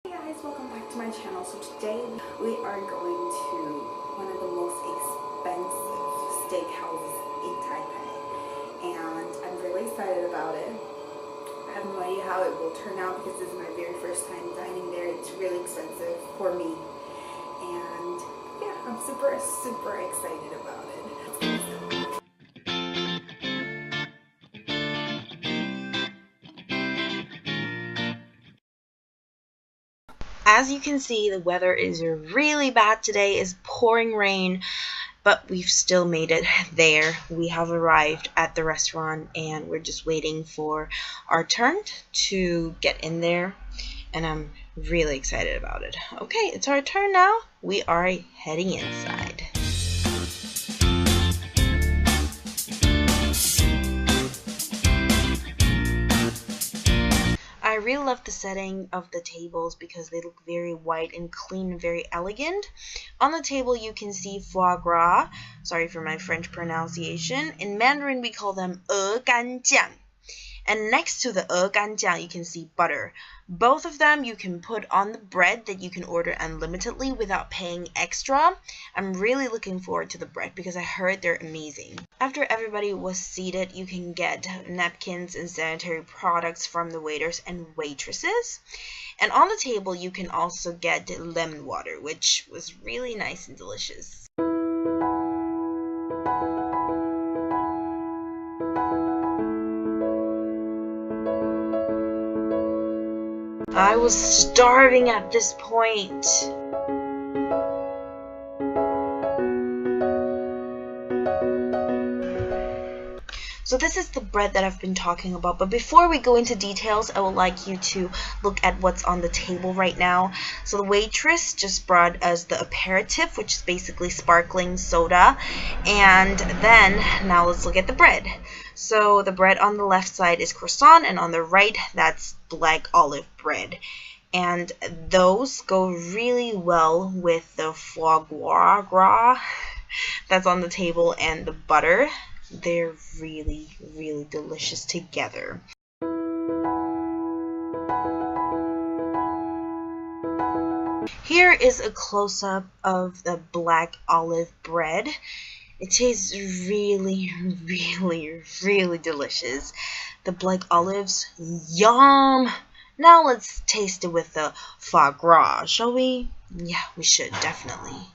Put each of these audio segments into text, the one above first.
Hey guys, welcome back to my channel. So today we are going to one of the most expensive steakhouses in Taipei, and I'm really excited about it. I have no idea how it will turn out because this is my very first time dining there. It's really expensive for me, and yeah, I'm super excited about it. As you can see, the weather is really bad today. It's pouring rain, but we've still made it there. We have arrived at the restaurant and we're just waiting for our turn to get in there, and I'm really excited about it. Okay, it's our turn now. We are heading inside. I really love the setting of the tables because they look very white and clean and very elegant. On the table you can see foie gras, sorry for my French pronunciation. In Mandarin we call them 鹅肝酱. And next to the 鹅肝酱 you can see butter. Both of them you can put on the bread that you can order unlimitedly without paying extra. I'm really looking forward to the bread because I heard they're amazing. After everybody was seated, you can get napkins and sanitary products from the waiters and waitresses. And on the table you can also get lemon water, which was really nice and delicious. I was starving at this point. So this is the bread that I've been talking about, but before we go into details, I would like you to look at what's on the table right now. So the waitress just brought us the aperitif, which is basically sparkling soda, and then now let's look at the bread. So the bread on the left side is croissant, and on the right, that's black olive bread. And those go really well with the foie gras that's on the table and the butter. They're really delicious together. Here is a close-up of the black olive bread. It tastes really delicious. The black olives, yum! Now let's taste it with the foie gras, shall we? Yeah, we should, definitely.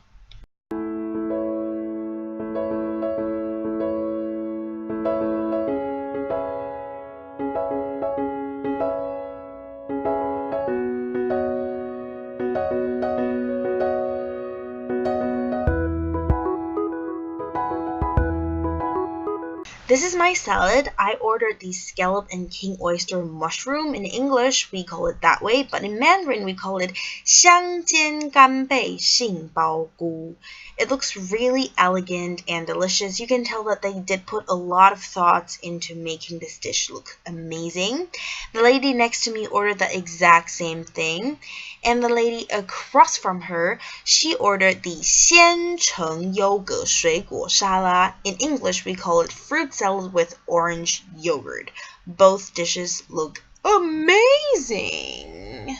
This is my salad. I ordered the scallop and king oyster mushroom. In English, we call it that way, but in Mandarin, we call it 香煎干贝杏鲍菇. It looks really elegant and delicious. You can tell that they did put a lot of thoughts into making this dish look amazing. The lady next to me ordered the exact same thing, and the lady across from her, she ordered the 鲜橙优格水果沙拉. In English, we call it fruit salad with orange yogurt. Both dishes look amazing.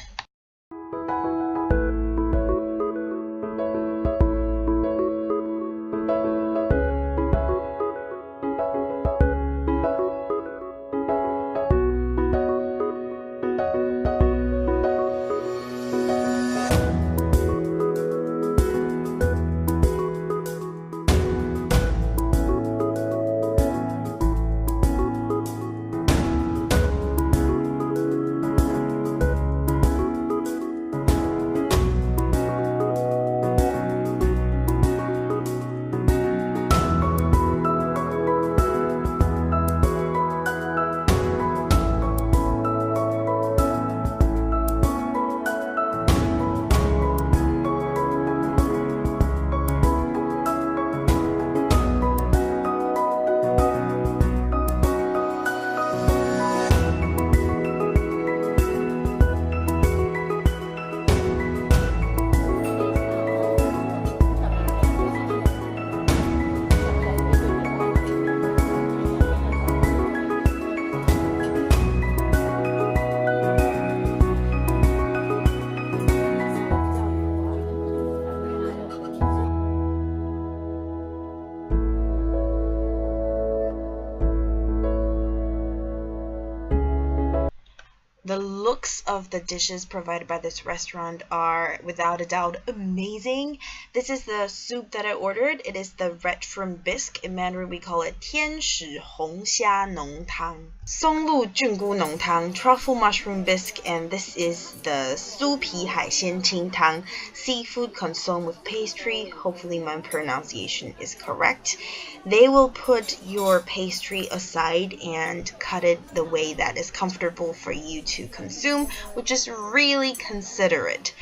looks of the dishes provided by this restaurant are without a doubt amazing. This is the soup that I ordered. It is the red shrimp bisque. In Mandarin we call it 天使红虾浓汤, 松露菌菇浓汤, truffle mushroom bisque, and this is the 酥皮海鲜清汤, seafood consomme with pastry. Hopefully my pronunciation is correct. They will put your pastry aside and cut it the way that is comfortable for you to consume, which is really considerate.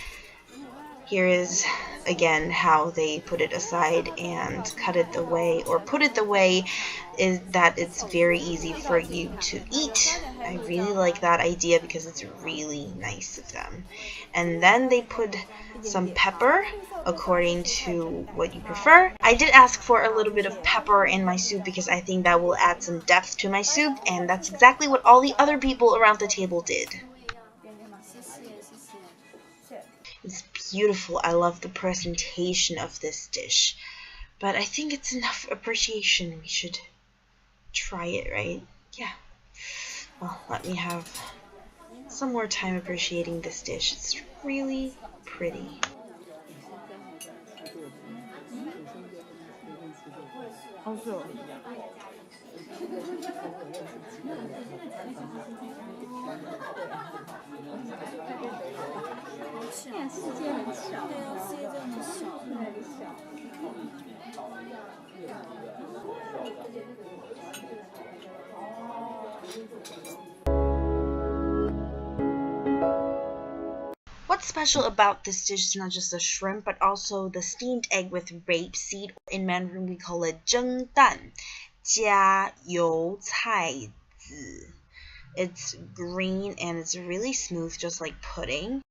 Here is again how they put it aside and cut it the way, or put it the way is that it's very easy for you to eat. I really like that idea because it's really nice of them. And then they put some pepper according to what you prefer. I did ask for a little bit of pepper in my soup because I think that will add some depth to my soup, and that's exactly what all the other people around the table did. It's beautiful. I love the presentation of this dish. But I think it's enough appreciation. We should try it, right? Yeah. Well, let me have some more time appreciating this dish. It's really pretty. What's special about this dish is not just the shrimp, but also the steamed egg with rapeseed. In Mandarin, we call it 蒸蛋加油菜籽. It's green and it's really smooth, just like pudding.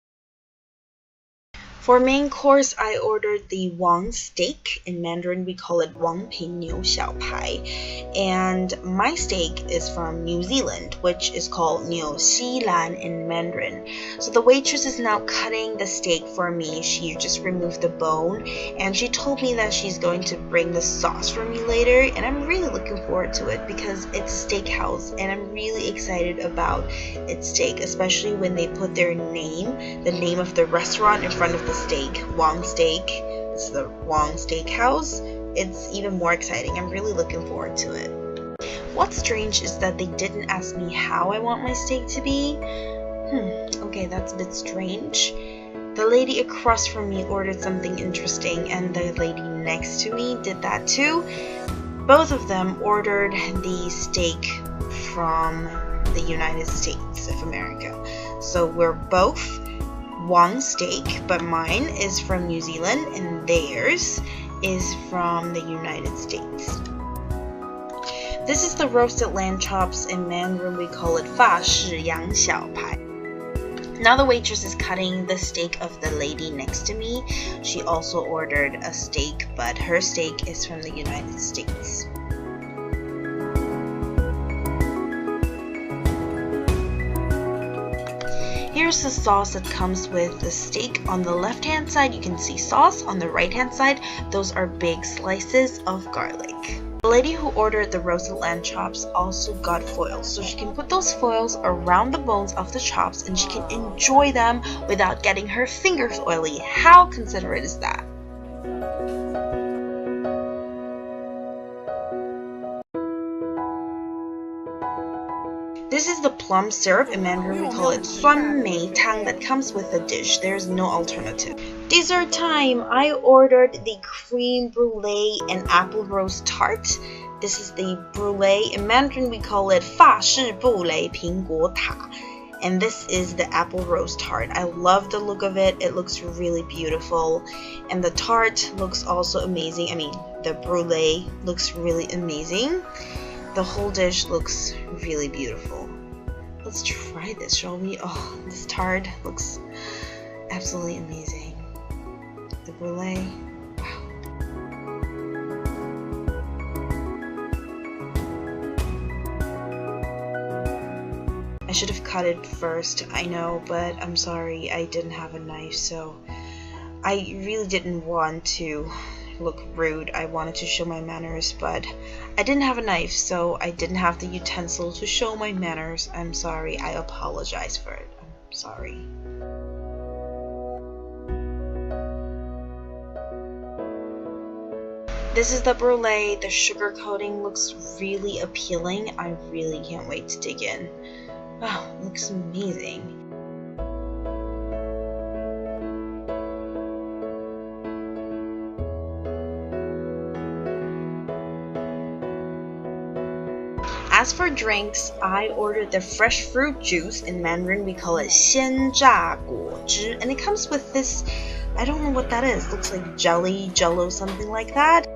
For main course, I ordered the Wang steak. In Mandarin, we call it 王品牛排. And my steak is from New Zealand, which is called 纽西兰 in Mandarin. So the waitress is now cutting the steak for me. She just removed the bone, and she told me that she's going to bring the sauce for me later. And I'm really looking forward to it because it's a steakhouse, and I'm really excited about its steak, especially when they put their name, the name of the restaurant, in front of the steak, Wang steak. It's the Wang Steakhouse. It's even more exciting. I'm really looking forward to it. What's strange is that they didn't ask me how I want my steak to be. Okay, that's a bit strange. The lady across from me ordered something interesting, and the lady next to me did that too. Both of them ordered the steak from the United States of America. So we're both Wang steak, but mine is from New Zealand and theirs is from the United States. This is the roasted lamb chops. In Mandarin we call it 法式羊小排. Now the waitress is cutting the steak of the lady next to me. She also ordered a steak, but her steak is from the United States. Here's the sauce that comes with the steak. On the left hand side you can see sauce. On the right hand side, those are big slices of garlic. The lady who ordered the roasted lamb chops also got foils, so she can put those foils around the bones of the chops and she can enjoy them without getting her fingers oily. How considerate is that? This is the plum syrup. In Mandarin we call it 酸梅汤 that comes with the dish. There's no alternative. Dessert time! I ordered the cream brulee and apple rose tart. This is the brulee. In Mandarin we call it 法式布雷苹果塔. And this is the apple rose tart. I love the look of it. It looks really beautiful. And the tart looks also amazing. I mean, the brulee looks really amazing. The whole dish looks really beautiful. Let's try this, shall we? Oh, this tart looks absolutely amazing. The brulee, wow. I should have cut it first, I know, but I'm sorry, I didn't have a knife, so I really didn't want to look rude. I wanted to show my manners, but I didn't have a knife, so I didn't have the utensil to show my manners. I'm sorry. I apologize for it. Sorry. This is the brulee. The sugar coating looks really appealing. I really can't wait to dig in. Wow, it looks amazing. As for drinks, I ordered the fresh fruit juice. In Mandarin, we call it 鲜榨果汁, and it comes with this, I don't know what that is. It looks like jelly, jello, something like that.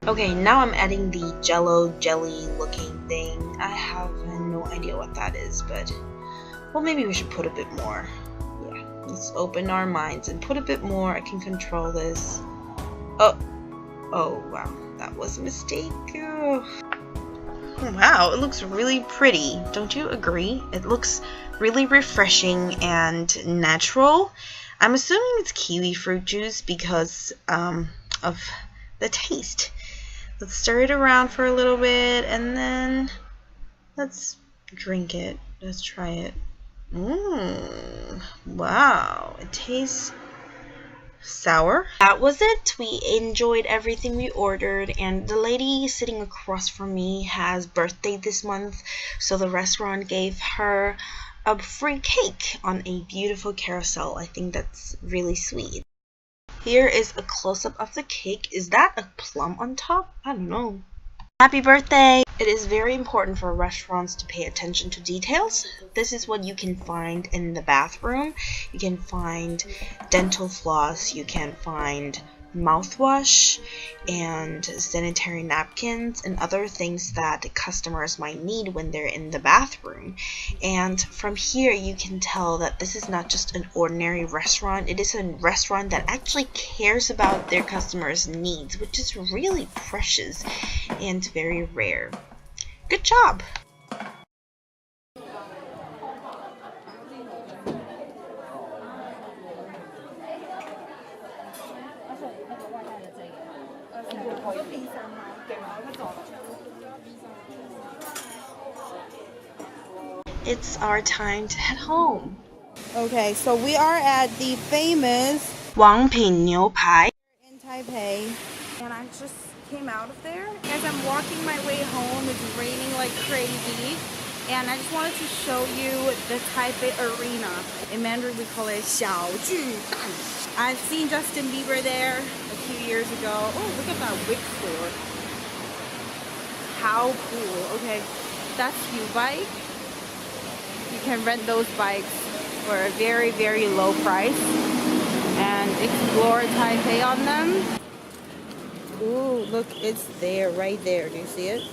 Okay, now I'm adding the jello, jelly looking thing. I have no idea what that is, but, well, maybe we should put a bit more. Yeah, let's open our minds and put a bit more. I can control this. Oh, wow, that was a mistake. Wow, it looks really pretty. Don't you agree? It looks really refreshing and natural. I'm assuming it's kiwi fruit juice because of the taste. Let's stir it around for a little bit and then let's drink it. Let's try it. Wow, it tastes sour. That was it. We enjoyed everything we ordered, and the lady sitting across from me has birthday this month, so the restaurant gave her a free cake on a beautiful carousel. I think that's really sweet. Here is a close-up of the cake. Is that a plum on top? I don't know. Happy birthday! It is very important for restaurants to pay attention to details. This is what you can find in the bathroom. You can find dental floss, you can find mouthwash and sanitary napkins and other things that customers might need when they're in the bathroom. And from here you can tell that this is not just an ordinary restaurant. It is a restaurant that actually cares about their customers' needs, which is really precious and very rare. Good job! It's our time to head home. Okay, so we are at the famous Wang牛排in Taipei, and I just came out of there. As I'm walking my way home, it's raining like crazy, and I just wanted to show you the Taipei Arena. In Mandarin, we call it 小巨蛋. I've seen Justin Bieber there a few years ago. Oh, look at that wig store. How cool. Okay, that's U-Bike. You can rent those bikes for a very, very low price and explore Taipei on them. Ooh, look, it's there, right there. Do you see it?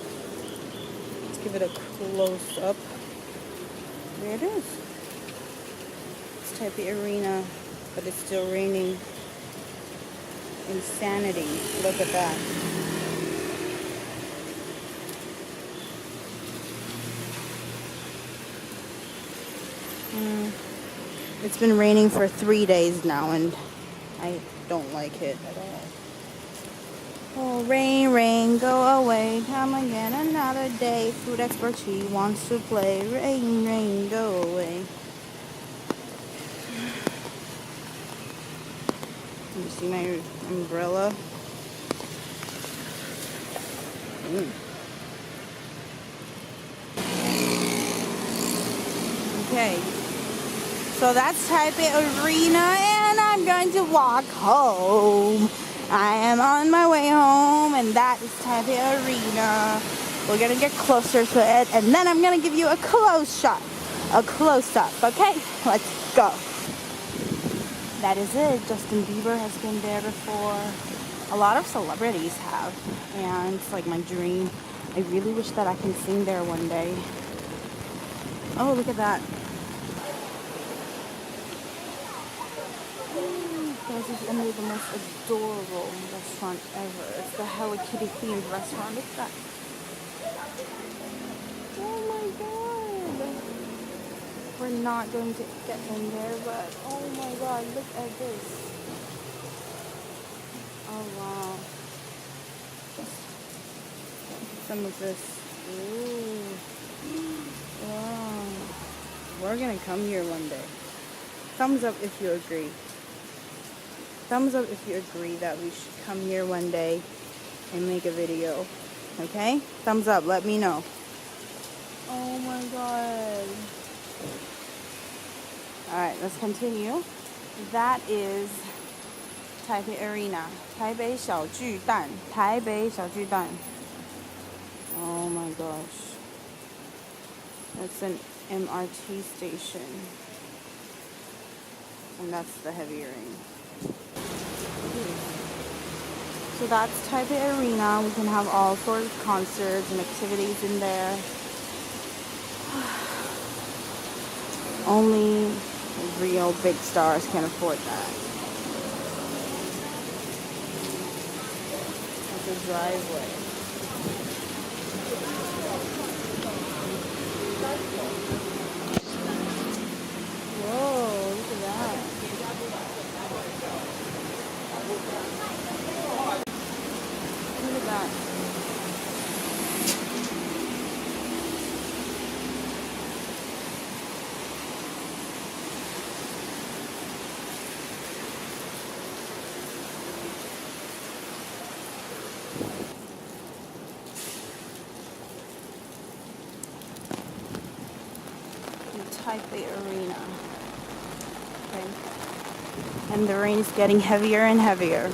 Let's give it a close up. There it is. It's Taipei Arena, but it's still raining. Insanity. Look at that. It's been raining for 3 days now, and I don't like it at all. Oh, rain, rain, go away. Come again another day. Food expert, she wants to play. Rain, rain, go away. You see my umbrella? Okay. So that's Taipei Arena, and I'm going to walk home. I am on my way home, and that is Taipei Arena. We're going to get closer to it, and then I'm going to give you a close shot, a close-up, okay? Let's go. That is it. Justin Bieber has been there before. A lot of celebrities have, and it's like my dream. I really wish that I can sing there one day. Oh, look at that. This is only the most adorable restaurant ever. It's the Hello Kitty themed restaurant. Look at that. Oh my god. We're not going to get in there, but oh my god, look at this. Oh wow. Some of this Ooh. Wow. We're gonna come here one day. Thumbs up if you agree. Thumbs up if you agree that we should come here one day and make a video. Okay? Thumbs up, let me know. Oh my god. Alright, let's continue. That is Taipei Arena. Taipei 小巨蛋. Taipei 小巨蛋. Oh my gosh. That's an MRT station. And that's the heavy rain. So that's Taipei Arena. We can have all sorts of concerts and activities in there. Only real big stars can afford that. That's a driveway. Whoa, look at that. Look at that. Taipei Arena. Okay. And the rain is getting heavier and heavier.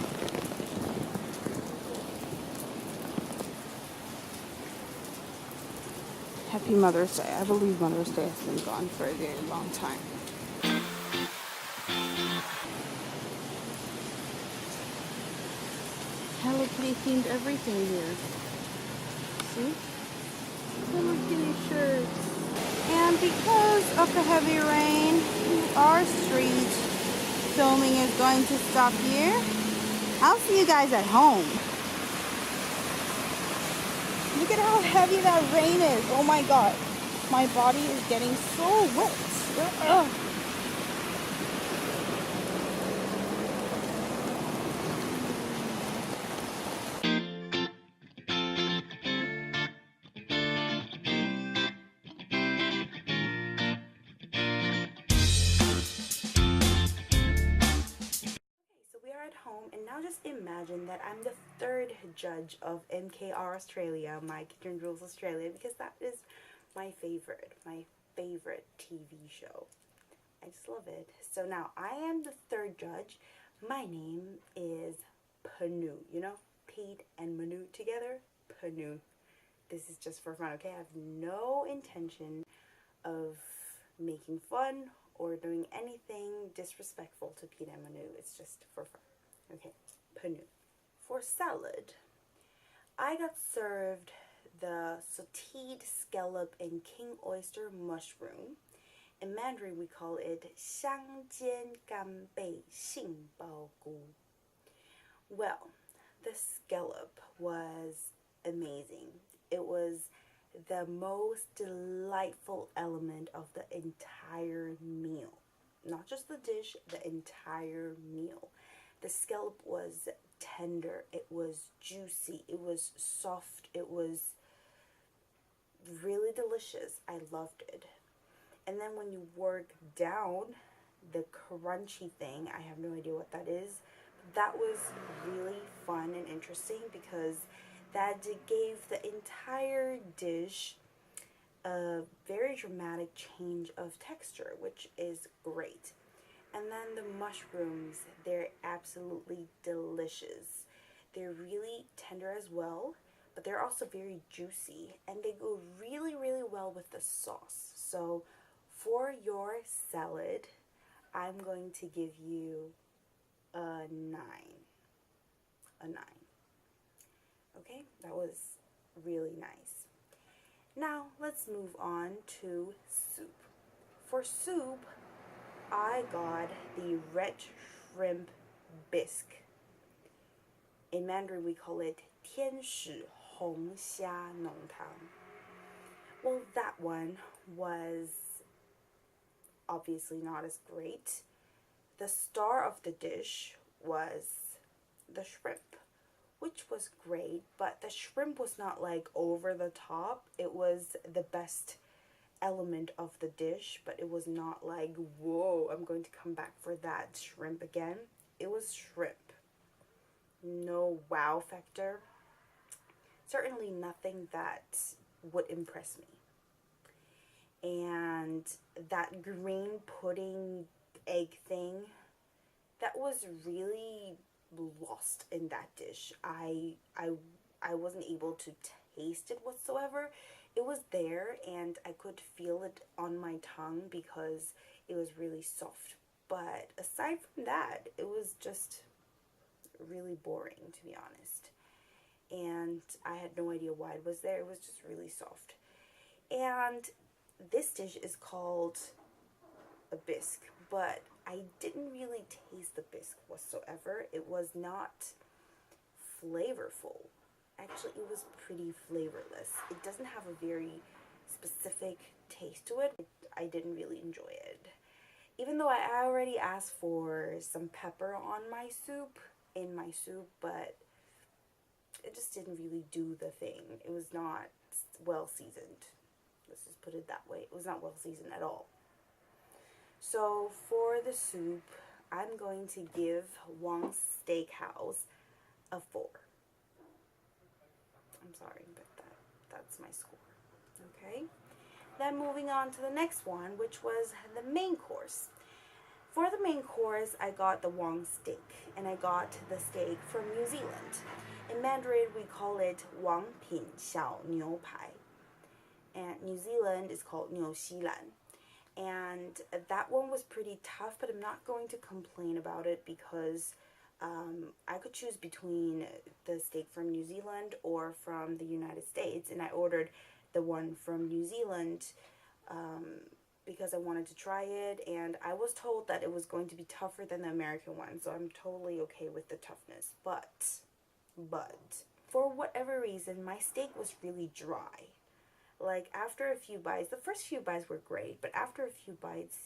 Happy Mother's Day. I believe Mother's Day has been gone for a very long time. Hello Kitty themed everything here. See? Hello Kitty shirts. And because of the heavy rain, our street filming is going to stop here. I'll see you guys at home. Look at how heavy that rain is. Oh my god. My body is getting so wet. Ugh. At home, and now just imagine that I'm the third judge of MKR Australia, My Kitchen Rules Australia, because that is my favorite TV show. I just love it. So now I am the third judge. My name is Panu. You know, Pete and Manu together. Panu. This is just for fun, okay? I have no intention of making fun or doing anything disrespectful to Pete and Manu. It's just for fun. Okay, Panu. For salad, I got served the sauteed scallop and king oyster mushroom. In Mandarin, we call it 香煎干贝杏鲍菇. Well, the scallop was amazing. It was the most delightful element of the entire meal. Not just the dish, the entire meal. The scallop was tender, it was juicy, it was soft, it was really delicious. I loved it. And then when you work down the crunchy thing, I have no idea what that is, that was really fun and interesting because that gave the entire dish a very dramatic change of texture, which is great. And then the mushrooms, they're absolutely delicious. They're really tender as well, but they're also very juicy, and they go really, really well with the sauce. So for your salad, I'm going to give you a 9. A 9. Okay, that was really nice. Now let's move on to soup. For soup, I got the red shrimp bisque. In Mandarin, we call it 天使红虾浓汤. Well, that one was obviously not as great. The star of the dish was the shrimp, which was great, but the shrimp was not like over the top. It was the best element of the dish, but it was not like, whoa, I'm going to come back for that shrimp again. It was shrimp. No wow factor. Certainly nothing that would impress me. And that green pudding egg thing, that was really lost in that dish. I wasn't able to taste it whatsoever. It was there and I could feel it on my tongue because it was really soft. But aside from that, it was just really boring, to be honest. And I had no idea why it was there. It was just really soft. And this dish is called a bisque, but I didn't really taste the bisque whatsoever. It was not flavorful. Actually, it was pretty flavorless. It doesn't have a very specific taste to it. I didn't really enjoy it. Even though I already asked for some pepper on my soup, but it just didn't really do the thing. It was not well seasoned. Let's just put it that way. It was not well seasoned at all. So for the soup, I'm going to give Wang's Steakhouse a 4. I'm sorry, but that's my score. Okay? Then moving on to the next one, which was the main course. For the main course, I got the Wang steak, and I got the steak from New Zealand. In Mandarin, we call it Wang牛排. And New Zealand is called 纽西兰. And that one was pretty tough, but I'm not going to complain about it because I could choose between the steak from New Zealand or from the United States, and I ordered the one from New Zealand because I wanted to try it, and I was told that it was going to be tougher than the American one, so I'm totally okay with the toughness. But for whatever reason, my steak was really dry. Like, after a few bites, the first few bites were great, but after a few bites,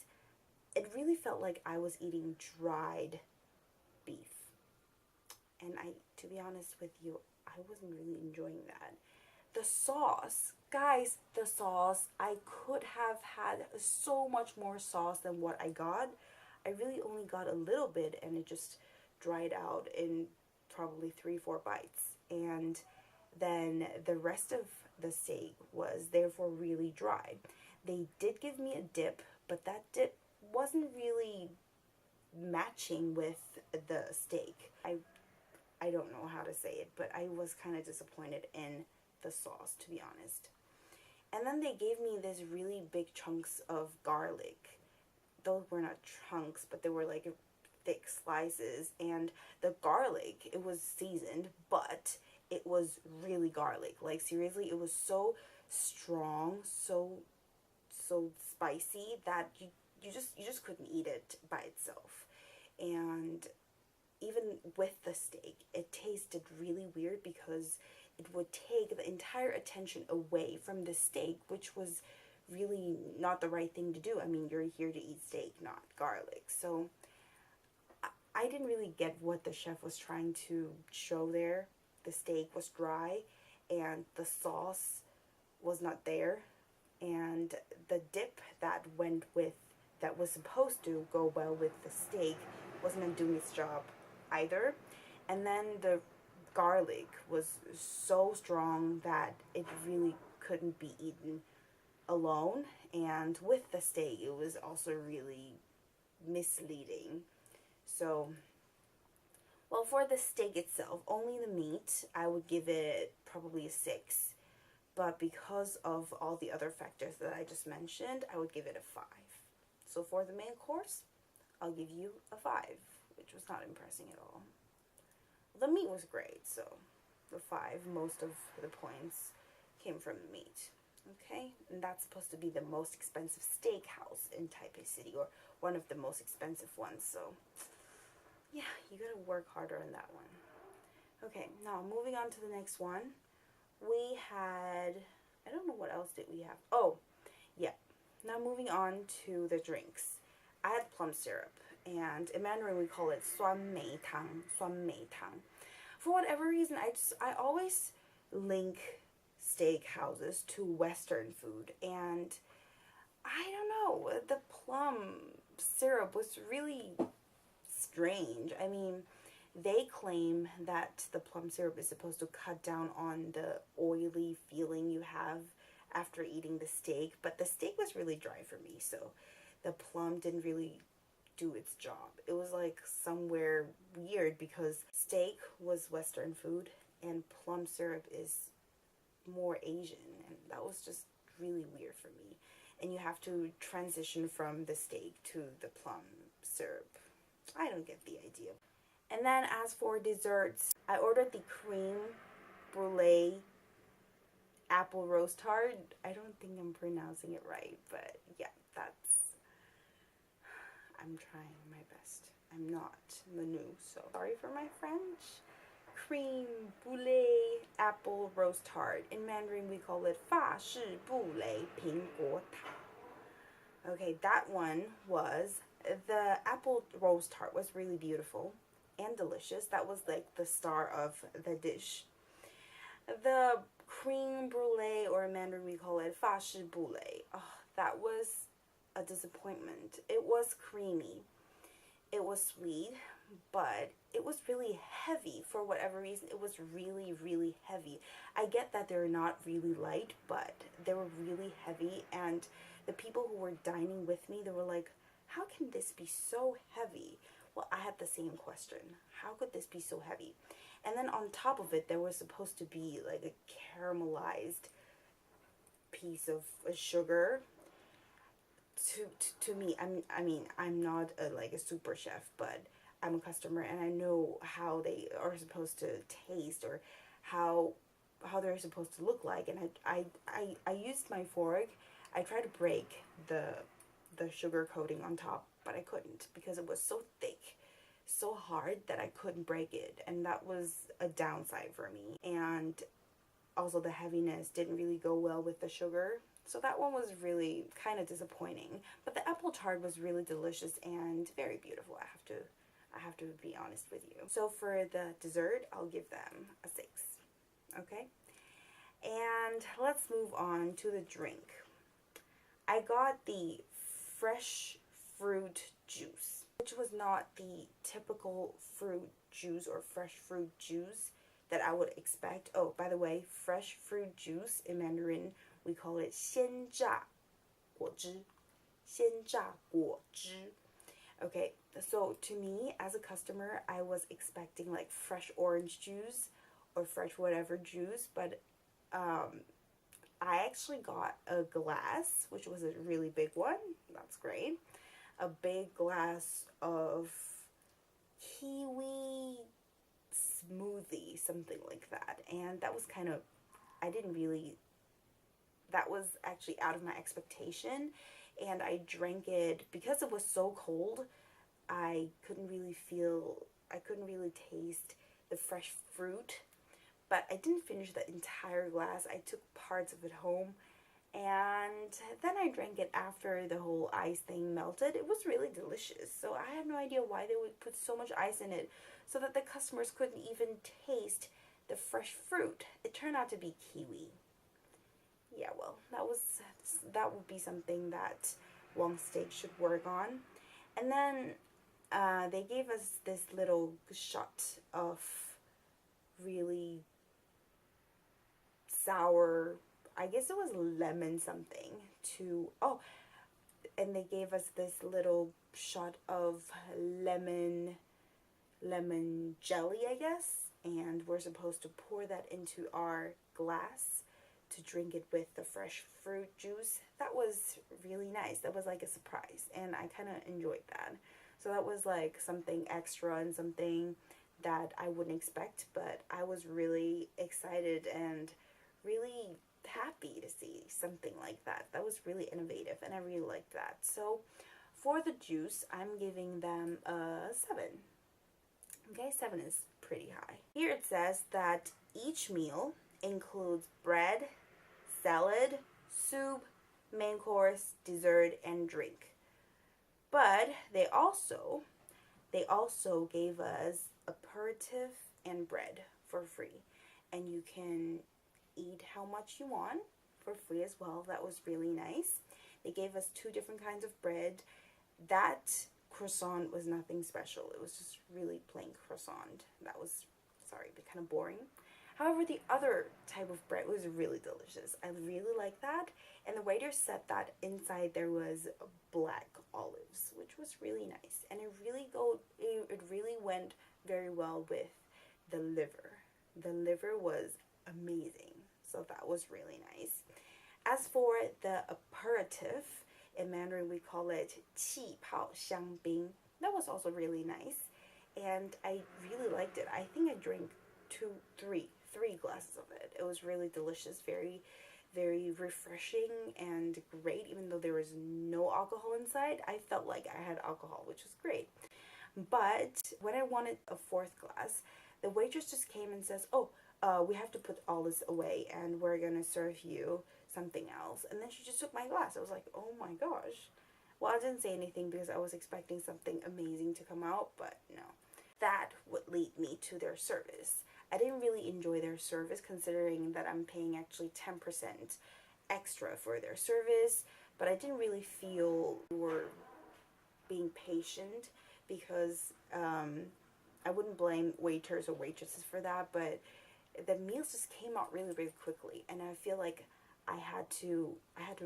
it really felt like I was eating dried beef. And to be honest with you, I wasn't really enjoying that. The sauce, guys, the sauce, I could have had so much more sauce than what I got. I really only got a little bit, and it just dried out in probably 3-4 bites. And then the rest of the steak was therefore really dry. They did give me a dip, but that dip wasn't really matching with the steak. I don't know how to say it, but I was kind of disappointed in the sauce, to be honest. And then they gave me this really big chunks of garlic. Those were not chunks, but they were like thick slices. And the garlic, it was seasoned, but it was really garlic. Like, seriously, it was so strong, so spicy that you just couldn't eat it by itself. And even with the steak, it tasted really weird because it would take the entire attention away from the steak, which was really not the right thing to do. I mean, you're here to eat steak, not garlic. So I didn't really get what the chef was trying to show there. The steak was dry and the sauce was not there, and the dip that was supposed to go well with the steak wasn't doing its job either. And then the garlic was so strong that it really couldn't be eaten alone, and with the steak it was also really misleading. So, well, for the steak itself, only the meat, I would give it probably a 6. But because of all the other factors that I just mentioned, I would give it a 5. So for the main course, I'll give you a 5, which was not impressing at all. The meat was great, so the 5, most of the points came from the meat. Okay, and that's supposed to be the most expensive steakhouse in Taipei City, or one of the most expensive ones, so yeah, you gotta work harder on that one. Okay, now moving on to the next one. We had, I don't know what else did we have. Oh, yeah. Now moving on to the drinks. I had plum syrup, and in Mandarin we call it 酸梅汤. For whatever reason, I always link steakhouses to Western food, and I don't know, the plum syrup was really strange. I mean, they claim that the plum syrup is supposed to cut down on the oily feeling you have after eating the steak, but the steak was really dry for me, so the plum didn't really do its job. It was like somewhere weird because steak was Western food and plum syrup is more Asian, and that was just really weird for me. And you have to transition from the steak to the plum syrup. I don't get the idea. And then as for desserts, I ordered the Creme Brulee apple rose tart. I don't think I'm pronouncing it right, but yeah, I'm trying my best. I'm not Manu, so sorry for my French. Creme Brulee apple rose tart. In Mandarin we call it 法式布雷苹果塔. Okay, that one was, the apple rose tart was really beautiful and delicious. That was like the star of the dish. The creme brulee, or in Mandarin we call it 法式布雷. Oh, that was a disappointment. It was creamy. It was sweet, but it was really heavy for whatever reason. It was really, really heavy. I get that they're not really light, but they were really heavy, and the people who were dining with me, they were like, how can this be so heavy? Well, I had the same question. How could this be so heavy? And then on top of it, there was supposed to be like a caramelized piece of sugar. To me, I'm not like a super chef, but I'm a customer and I know how they are supposed to taste, or how they're supposed to look like. And I used my fork. I tried to break the sugar coating on top, but I couldn't because it was so thick, so hard that I couldn't break it, and that was a downside for me. And also the heaviness didn't really go well with the sugar. So that one was really kind of disappointing. But the apple tart was really delicious and very beautiful. I have to be honest with you. So for the dessert, I'll give them a 6. Okay? And let's move on to the drink. I got the fresh fruit juice, which was not the typical fruit juice or fresh fruit juice that I would expect. Oh, by the way, fresh fruit juice in Mandarin, we call it 鲜榨果汁. 鲜榨果汁. Okay, so to me, as a customer, I was expecting like fresh orange juice or fresh whatever juice, but I actually got a glass, which was a really big one. That's great. A big glass of kiwi smoothie, something like that. And that was kind of, that was actually out of my expectation. And I drank it because it was so cold. I couldn't really taste the fresh fruit. But I didn't finish the entire glass. I took parts of it home. And then I drank it after the whole ice thing melted. It was really delicious. So I had no idea why they would put so much ice in it so that the customers couldn't even taste the fresh fruit. It turned out to be kiwi. Yeah, well, that would be something that Wang Steak should work on. And then they gave us this little shot of really sour, I guess it was lemon something, and they gave us this little shot of lemon jelly, I guess, and we're supposed to pour that into our glass to drink it with the fresh fruit juice. That was really nice. That was like a surprise, and I kind of enjoyed that. So that was like something extra and something that I wouldn't expect, but I was really excited and really happy to see something like that. That was really innovative, and I really liked that. So for the juice, I'm giving them a 7. Okay, 7 is pretty high. Here it says that each meal includes bread, salad, soup, main course, dessert, and drink. But they also gave us aperitif and bread for free. And you can eat how much you want for free as well. That was really nice. They gave us 2 different kinds of bread. That croissant was nothing special. It was just really plain croissant. That was, sorry, but kind of boring. However, the other type of bread was really delicious. I really like that. And the waiter said that inside there was black olives, which was really nice. And it really went very well with the liver. The liver was amazing. So that was really nice. As for the aperitif, in Mandarin we call it 气泡香槟. That was also really nice. And I really liked it. I think I drank three glasses of it. It was really delicious, very, very refreshing and great. Even though there was no alcohol inside, I felt like I had alcohol, which was great. But when I wanted a 4th glass, the waitress just came and says, oh, we have to put all this away and we're gonna serve you something else. And then she just took my glass. I was like, oh my gosh. Well, I didn't say anything because I was expecting something amazing to come out, but no. That would lead me to their service. I didn't really enjoy their service considering that I'm paying actually 10% extra for their service, but I didn't really feel they were being patient because I wouldn't blame waiters or waitresses for that, but the meals just came out really, really quickly, and I feel like I had to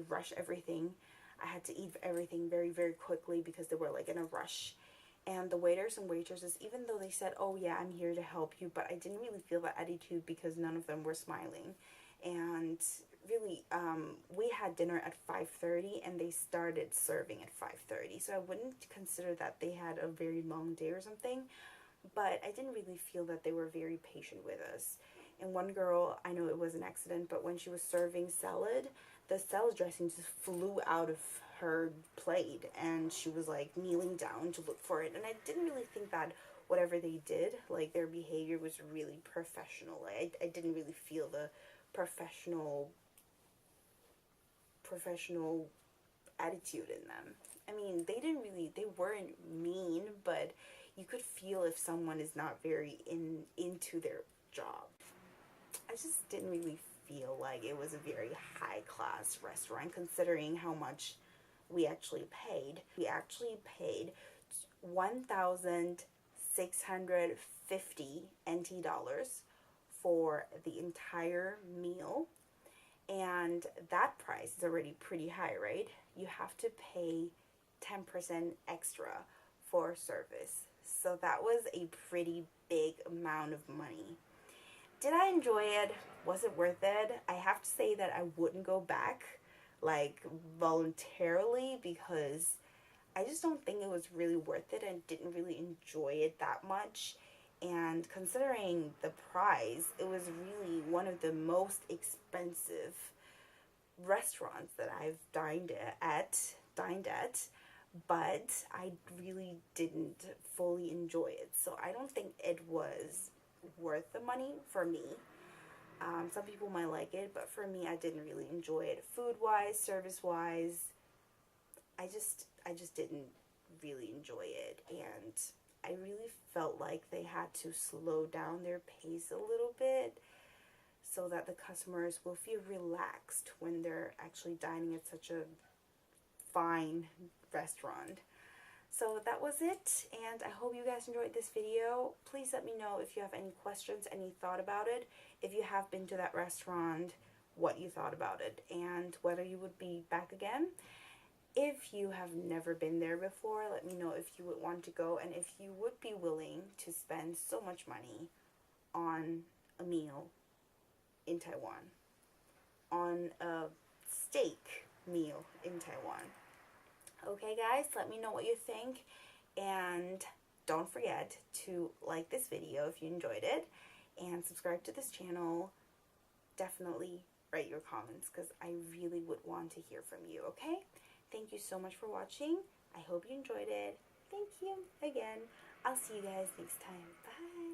rush everything. I had to eat everything very, very quickly because they were like in a rush. And the waiters and waitresses, even though they said, oh yeah, I'm here to help you, but I didn't really feel that attitude because none of them were smiling. And really, we had dinner at 5:30 and they started serving at 5:30. So I wouldn't consider that they had a very long day or something, but I didn't really feel that they were very patient with us. And one girl, I know it was an accident, but when she was serving salad, the salad dressing just flew out of her plate and she was like kneeling down to look for it. And I didn't really think that whatever they did, like their behavior was really professional. I didn't really feel the professional attitude in them. I mean, they weren't mean, but you could feel if someone is not very into their job. I just didn't really feel like it was a very high-class restaurant considering how much we actually paid. We actually paid 1,650 NT dollars for the entire meal, and that price is already pretty high, right? You have to pay 10% extra for service, so that was a pretty big amount of money. Did I enjoy it? Was it worth it? I have to say that I wouldn't go back, like, voluntarily, because I just don't think it was really worth it and didn't really enjoy it that much. And considering the price, it was really one of the most expensive restaurants that I've dined at, but I really didn't fully enjoy it. So I don't think it was worth the money for me. Some people might like it, but for me, I didn't really enjoy it. Food-wise, service-wise, I just didn't really enjoy it, and I really felt like they had to slow down their pace a little bit so that the customers will feel relaxed when they're actually dining at such a fine restaurant. So that was it, and I hope you guys enjoyed this video. Please let me know if you have any questions, any thought about it. If you have been to that restaurant, what you thought about it, and whether you would be back again. If you have never been there before, let me know if you would want to go and if you would be willing to spend so much money on a meal in Taiwan, on a steak meal in Taiwan. Okay guys, let me know what you think, and don't forget to like this video if you enjoyed it, and subscribe to this channel. Definitely write your comments because I really would want to hear from you, okay? Thank you so much for watching. I hope you enjoyed it. Thank you again. I'll see you guys next time. Bye.